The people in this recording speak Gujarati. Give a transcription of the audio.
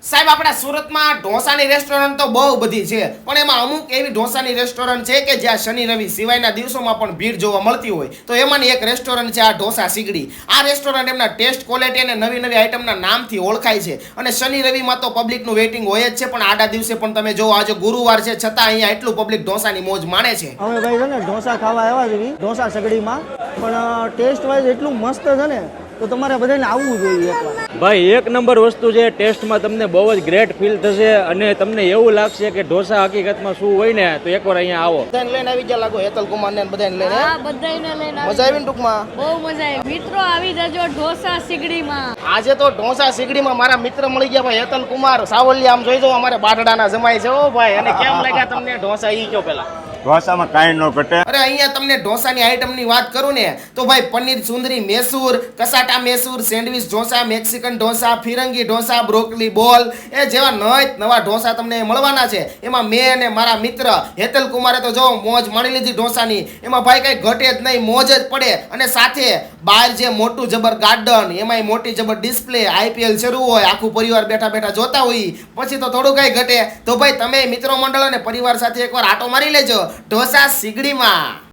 સાહેબ આપણા સુરતમાં ઢોસાની રેસ્ટોરન્ટ તો બહુ બધી છે, પણ એમાં અમુક એવી ઢોસાની રેસ્ટોરન્ટ છે કે જ્યાં શનિ રવિ સિવાયના દિવસોમાં પણ ભીડ જોવા મળતી હોય. તો એમાંની એક રેસ્ટોરન્ટ છે આ ઢોસા સીગડી. આ રેસ્ટોરન્ટ એમના ટેસ્ટ, ક્વોલિટી અને નવી નવી આઇટમના નામથી ઓળખાય છે. અને શનિ રવિમાં તો પબ્લિકનું વેઇટિંગ હોય જ છે, પણ આડા દિવસે પણ તમે જો આજે ગુરુવાર છે છતાં અહીંયા એટલું પબ્લિક ઢોસાની મોજ માણે છે. અમે ભાઈ છે ને ઢોસા ખાવા આવ્યા છે ઢોસા સગડીમાં, પણ ટેસ્ટ વાઇઝ એટલું મસ્ત છે ને, તો તમારે બધાને આવવું જોઈએ એકવાર. ભાઈ એક નંબર વસ્તુ છે, ટેસ્ટમાં તમને બહુ જ ગ્રેટ ફીલ થશે અને તમને એવું લાગશે કે ઢોસા હકીકતમાં શું હોય ને, તો એકવાર અહીંયા આવો. બધાને લઈને આવી ગયા લાગો, હેતલ કુમાર ને બધાને લઈને. હા, બધાયને લઈને મજા આવી ને ટૂંકમાં? બહુ મજા આવી. મિત્રો આવી જજો ઢોસા સીગડીમાં. આજે તો ઢોસા સીગડીમાં મારા મિત્ર મળી ગયા ભાઈ, હેતલ કુમાર સાવલિયા. આમ જોઈ જો અમારે બાટડાના જમાય છે. ઓ ભાઈ, અને કેમ લાગ્યા તમને ઢોસા? ઈ કયો પેલા. ઢોસામાં કાંઈ ન ઘટે. અરે અહીંયા તમને ઢોસાની આઈટમની વાત કરું ને તો ભાઈ પનીર સુંદરી Mysore, cassata Mysore, sandwich dosa, Mexican dosa, ફિરંગી ઢોસા, બ્રોકલી બોલ, એ જેવા નવા ઢોસા તમને મળવાના છે. એમાં મેં અને મારા મિત્ર હેતલ કુમારે તો જો મોજ માણી લીધી ઢોસાની. એમાં ભાઈ કઈ ઘટે જ નહીં, મોજ જ પડે. અને સાથે બહાર જે મોટું જબર ગાર્ડન, એમાંય મોટી જબર ડિસ્પ્લે, આઈપીએલ શરૂ હોય, આખું પરિવાર બેઠા બેઠા જોતા હોય, પછી તો થોડું કઈ ઘટે. તો ભાઈ તમે મિત્રો મંડળ અને પરિવાર સાથે એકવાર આટો મારી લેજો ઢોસા સીગડીમાં.